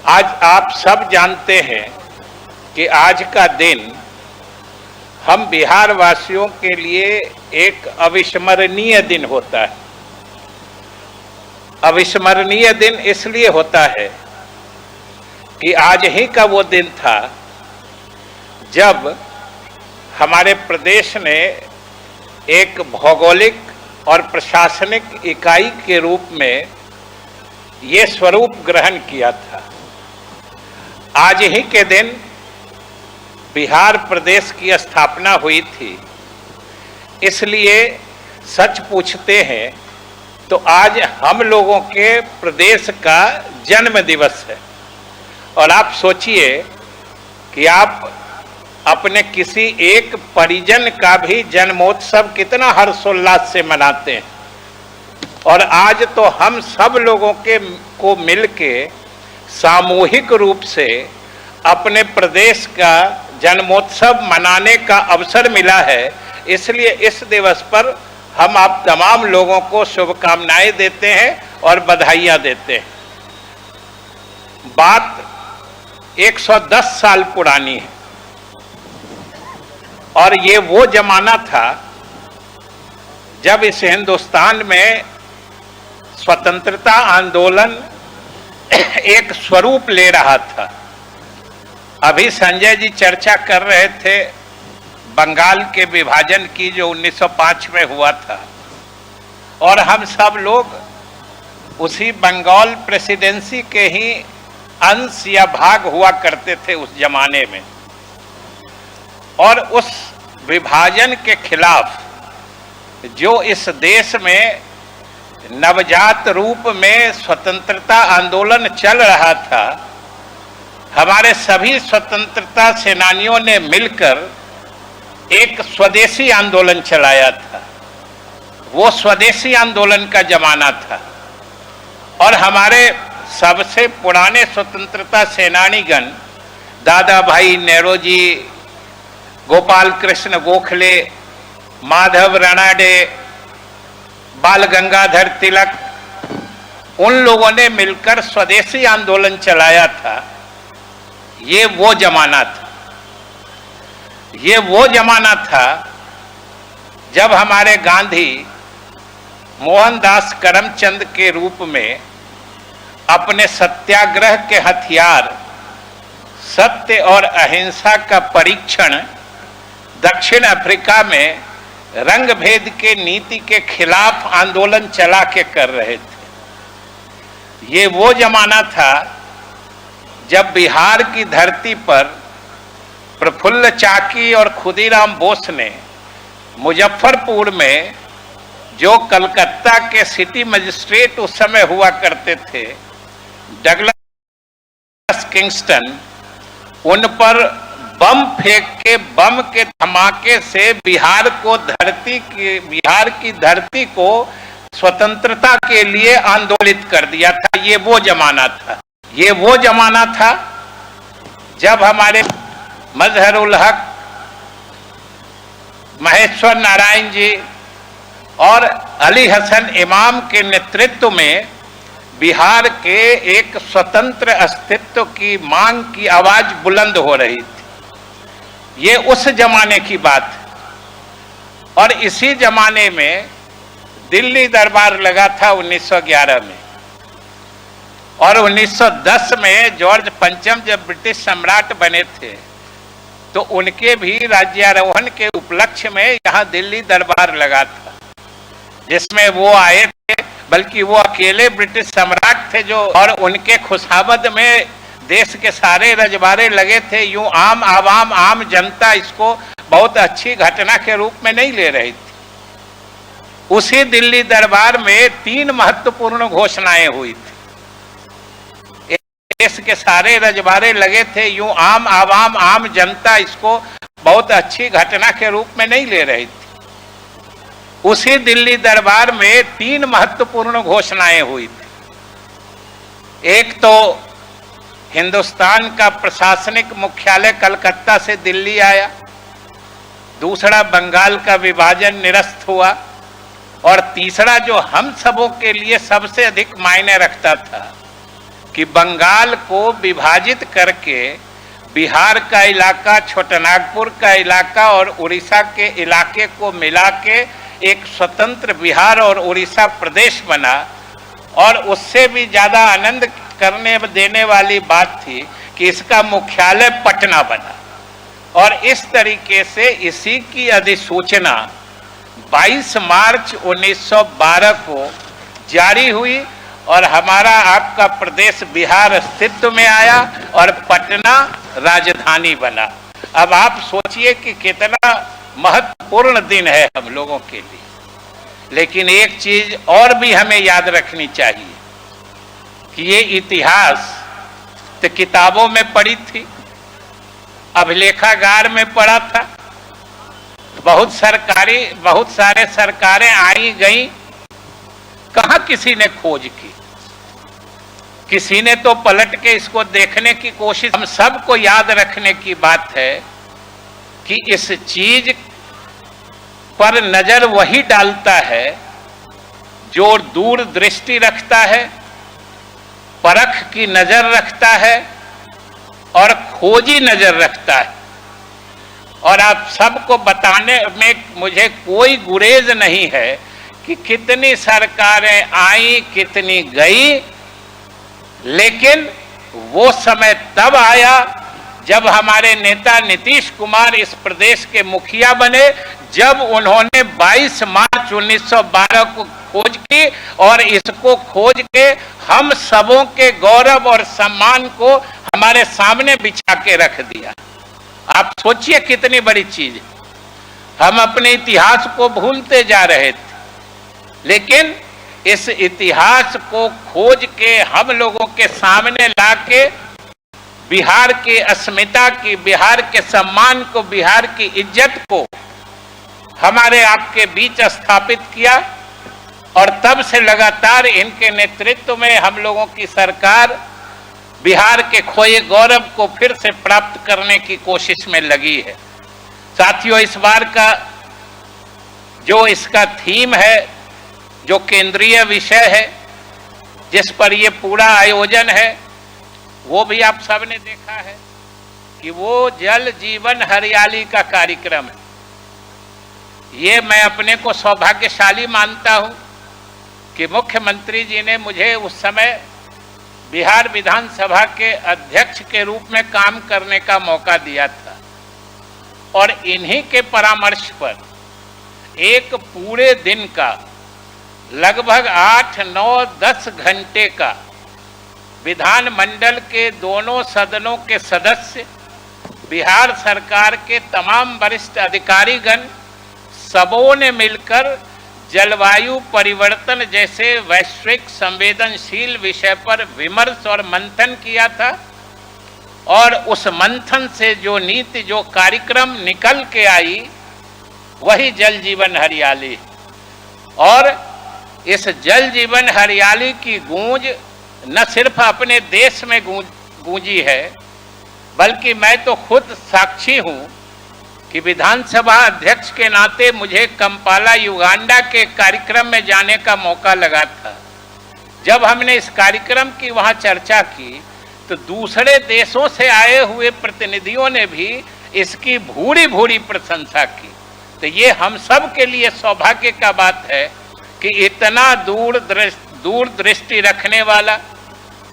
आज आप सब जानते हैं कि आज का दिन हम बिहार वासियों के लिए एक अविस्मरणीय दिन होता है। अविस्मरणीय दिन इसलिए होता है कि आज ही का वो दिन था जब हमारे प्रदेश ने एक भौगोलिक और प्रशासनिक इकाई के रूप में ये स्वरूप ग्रहण किया था। आज ही के दिन बिहार प्रदेश की स्थापना हुई थी। इसलिए सच पूछते हैं तो आज हम लोगों के प्रदेश का जन्म दिवस है। और आप सोचिए कि आप अपने किसी एक परिजन का भी जन्मोत्सव कितना हर्षोल्लास से मनाते हैं, और आज तो हम सब लोगों को मिलके सामूहिक रूप से अपने प्रदेश का जन्मोत्सव मनाने का अवसर मिला है। इसलिए इस दिवस पर हम आप तमाम लोगों को शुभकामनाएं देते हैं और बधाइयां देते हैं। बात 110 साल पुरानी है और ये वो जमाना था जब इस हिंदुस्तान में स्वतंत्रता आंदोलन एक स्वरूप ले रहा था। अभी संजय जी चर्चा कर रहे थे बंगाल के विभाजन की जो 1905 में हुआ था, और हम सब लोग उसी बंगाल प्रेसिडेंसी के ही अंश या भाग हुआ करते थे उस जमाने में। और उस विभाजन के खिलाफ जो इस देश में नवजात रूप में स्वतंत्रता आंदोलन चल रहा था, हमारे सभी स्वतंत्रता सेनानियों ने मिलकर एक स्वदेशी आंदोलन चलाया था। वो स्वदेशी आंदोलन का जमाना था और हमारे सबसे पुराने स्वतंत्रता सेनानीगण दादा भाई नेरोजी, गोपाल कृष्ण गोखले, माधव रानाडे, बाल गंगाधर तिलक, उन लोगों ने मिलकर स्वदेशी आंदोलन चलाया था। ये वो जमाना था। ये वो जमाना था जब हमारे गांधी मोहनदास करमचंद के रूप में अपने सत्याग्रह के हथियार सत्य और अहिंसा का परीक्षण दक्षिण अफ्रीका में रंग भेद के नीति के खिलाफ आंदोलन चला के कर रहे थे। ये वो जमाना था जब बिहार की धरती पर प्रफुल्ल चाकी और खुदीराम बोस ने मुजफ्फरपुर में जो कलकत्ता के सिटी मजिस्ट्रेट उस समय हुआ करते थे, डगलस किंगस्टन, उन पर बम फेंक के बम के धमाके से बिहार की धरती को स्वतंत्रता के लिए आंदोलित कर दिया था। ये वो जमाना था। ये वो जमाना था जब हमारे मजहरुल हक, महेश्वर नारायण जी और अली हसन इमाम के नेतृत्व में बिहार के एक स्वतंत्र अस्तित्व की मांग की आवाज बुलंद हो रही थी। ये उस जमाने की बात है। और इसी जमाने में दिल्ली दरबार लगा था 1911 में, और 1910 में जॉर्ज पंचम जब ब्रिटिश सम्राट बने थे तो उनके भी राज्यारोहण के उपलक्ष्य में यहाँ दिल्ली दरबार लगा था, जिसमें वो आए थे। बल्कि वो अकेले ब्रिटिश सम्राट थे जो, और उनके खुशामद में देश के सारे रजवाड़े लगे थे। यूं आम आवाम, आम जनता इसको बहुत अच्छी घटना के रूप में नहीं ले रही थी। उसी दिल्ली दरबार में 3 महत्वपूर्ण घोषणाएं हुई थी। देश के सारे रजवाड़े लगे थे। यूं आम आवाम, आम जनता इसको बहुत अच्छी घटना के रूप में नहीं ले रही थी। उसी दिल्ली दरबार में 3 महत्वपूर्ण घोषणाएं हुई थी। एक तो हिंदुस्तान का प्रशासनिक मुख्यालय कलकत्ता से दिल्ली आया, दूसरा बंगाल का विभाजन निरस्त हुआ, और तीसरा जो हम सबों के लिए सबसे अधिक मायने रखता था कि बंगाल को विभाजित करके बिहार का इलाका, छोटानागपुर का इलाका और उड़ीसा के इलाके को मिला के एक स्वतंत्र बिहार और उड़ीसा प्रदेश बना। और उससे भी ज़्यादा आनंद करने देने वाली बात थी कि इसका मुख्यालय पटना बना। और इस तरीके से इसी की अधिसूचना 22 मार्च 1912 को जारी हुई और हमारा आपका प्रदेश बिहार अस्तित्व में आया और पटना राजधानी बना। अब आप सोचिए कि कितना महत्वपूर्ण दिन है हम लोगों के लिए। लेकिन एक चीज और भी हमें याद रखनी चाहिए कि ये इतिहास तो किताबों में पढ़ी थी, अभिलेखागार में पढ़ा था, बहुत सारे सरकारें आई गई, कहां किसी ने खोज की, किसी ने तो पलट के इसको देखने की कोशिश। हम सबको याद रखने की बात है कि इस चीज पर नजर वही डालता है जो दूर दृष्टि रखता है, परख की नजर रखता है और खोजी नजर रखता है। और आप सबको बताने में मुझे कोई गुरेज नहीं है कि कितनी सरकारें आई, कितनी गई, लेकिन वो समय तब आया जब हमारे नेता नीतीश कुमार इस प्रदेश के मुखिया बने, जब उन्होंने 22 मार्च 1912 को खोज की और इसको खोज के हम सबों के गौरव और सम्मान को हमारे सामने बिछा के रख दिया। आप सोचिए कितनी बड़ी चीज। हम अपने इतिहास को भूलते जा रहे थे, लेकिन इस इतिहास को खोज के हम लोगों के सामने लाके बिहार की अस्मिता की, बिहार के सम्मान को, बिहार की इज्जत को हमारे आपके बीच स्थापित किया। और तब से लगातार इनके नेतृत्व में हम लोगों की सरकार बिहार के खोए गौरव को फिर से प्राप्त करने की कोशिश में लगी है। साथियों, इस बार का जो इसका थीम है, जो केंद्रीय विषय है जिस पर ये पूरा आयोजन है, वो भी आप सबने देखा है कि वो जल जीवन हरियाली का कार्यक्रम है। ये मैं अपने को सौभाग्यशाली मानता हूं कि मुख्यमंत्री जी ने मुझे उस समय बिहार विधानसभा के अध्यक्ष के रूप में काम करने का मौका दिया था और इन्हीं के परामर्श पर एक पूरे दिन का लगभग 8, 9, 10 घंटे का विधानमंडल के दोनों सदनों के सदस्य, बिहार सरकार के तमाम वरिष्ठ अधिकारीगण, सबों ने मिलकर जलवायु परिवर्तन जैसे वैश्विक संवेदनशील विषय पर विमर्श और मंथन किया था। और उस मंथन से जो नीति, जो कार्यक्रम निकल के आई, वही जल जीवन हरियाली। और इस जल जीवन हरियाली की गूंज न सिर्फ अपने देश में गूंजी है, बल्कि मैं तो खुद साक्षी हूं कि विधानसभा अध्यक्ष के नाते मुझे कंपाला, युगांडा के कार्यक्रम में जाने का मौका लगा था। जब हमने इस कार्यक्रम की वहां चर्चा की तो दूसरे देशों से आए हुए प्रतिनिधियों ने भी इसकी भूरी भूरी प्रशंसा की। तो ये हम सब के लिए सौभाग्य का बात है कि इतना दूर दृष्टि रखने वाला,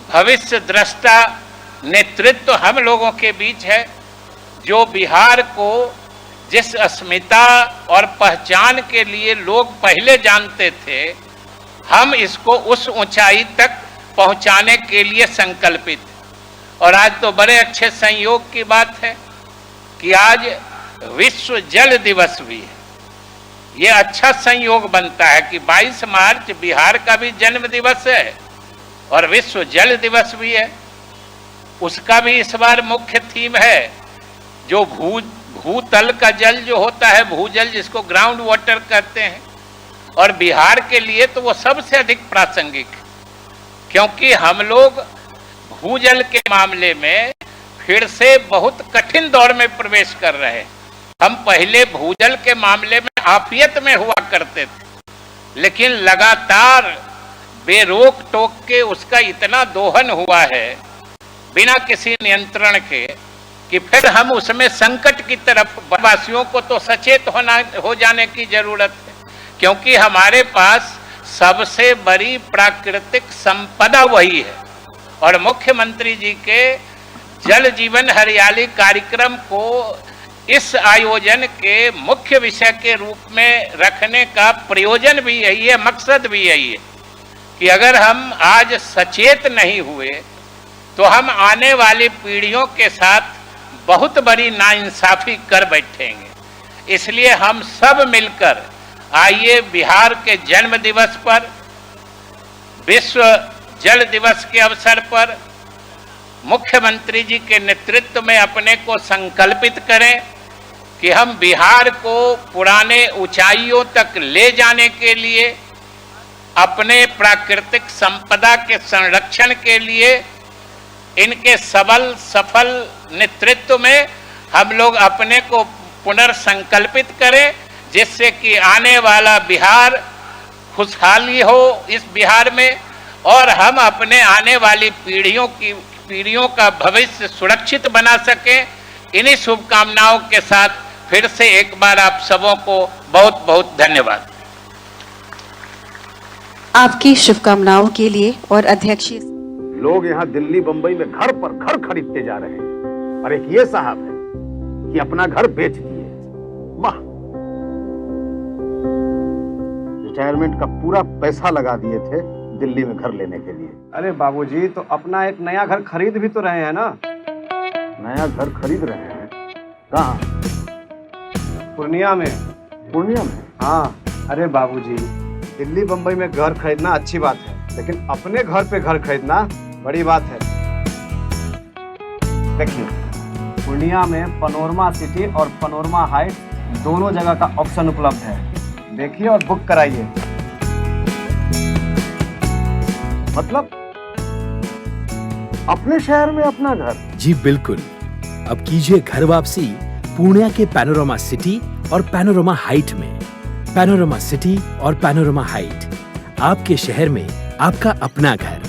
भविष्य दृष्टा नेतृत्व हम लोगों के बीच है, जो बिहार को जिस अस्मिता और पहचान के लिए लोग पहले जानते थे, हम इसको उस ऊंचाई तक पहुंचाने के लिए संकल्पित। और आज तो बड़े अच्छे संयोग की बात है कि आज विश्व जल दिवस भी है। ये अच्छा संयोग बनता है कि 22 मार्च बिहार का भी जन्म दिवस है और विश्व जल दिवस भी है। उसका भी इस बार मुख्य थीम है जो भूतल का जल जो होता है, भूजल जिसको ग्राउंड वाटर कहते हैं। और बिहार के लिए तो वो सबसे अधिक प्रासंगिक है, क्योंकि हम लोग भूजल के मामले में फिर से बहुत कठिन दौर में प्रवेश कर रहे हैं। हम पहले भूजल के मामले में आफियत में हुआ करते थे, लेकिन लगातार बेरोक टोक के उसका इतना दोहन हुआ है बिना किसी नियंत्रण के कि फिर हम उसमें संकट की तरफ, वासियों को तो सचेत हो जाने की जरूरत है, क्योंकि हमारे पास सबसे बड़ी प्राकृतिक संपदा वही है। और मुख्यमंत्री जी के जल जीवन हरियाली कार्यक्रम को इस आयोजन के मुख्य विषय के रूप में रखने का प्रयोजन भी यही है, मकसद भी यही है कि अगर हम आज सचेत नहीं हुए तो हम आने वाली पीढ़ियों के साथ बहुत बड़ी नाइंसाफी कर बैठेंगे। इसलिए हम सब मिलकर आइए बिहार के जन्म दिवस पर, विश्व जल दिवस के अवसर पर मुख्यमंत्री जी के नेतृत्व में अपने को संकल्पित करें कि हम बिहार को पुराने ऊंचाइयों तक ले जाने के लिए, अपने प्राकृतिक संपदा के संरक्षण के लिए इनके सबल सफल नेतृत्व में हम लोग अपने को पुनर्संकल्पित करें, जिससे कि आने वाला बिहार खुशहाली हो इस बिहार में, और हम अपने आने वाली पीढ़ियों का भविष्य सुरक्षित बना सकें। इन्हीं शुभकामनाओं के साथ फिर से एक बार आप सबों को बहुत बहुत धन्यवाद। आपकी शुभकामनाओं के लिए और अध्यक्ष लोग यहाँ दिल्ली बंबई में घर पर घर खरीदते जा रहे हैं, और एक ये साहब है कि अपना घर बेच दिए। वाह, रिटायरमेंट का पूरा पैसा लगा दिए थे दिल्ली में घर लेने के लिए। अरे बाबूजी, तो अपना एक नया घर खरीद भी तो रहे हैं ना। नया घर खरीद रहे हैं? कहाँ? पूर्णिया में। पूर्णिया में? हाँ। अरे बाबूजी, दिल्ली बंबई में घर खरीदना अच्छी बात है, लेकिन अपने घर पे घर खरीदना बड़ी बात है। देखिए, पूर्णिया में पनोरमा सिटी और पनोरमा हाइट दोनों जगह का ऑप्शन उपलब्ध है। देखिए और बुक कराइए। मतलब अपने शहर में अपना घर? जी बिल्कुल। अब कीजिए घर वापसी पूर्णिया के पैनोरमा सिटी और पैनोरमा हाइट में। पैनोरमा सिटी और पैनोरमा हाइट, आपके शहर में आपका अपना घर।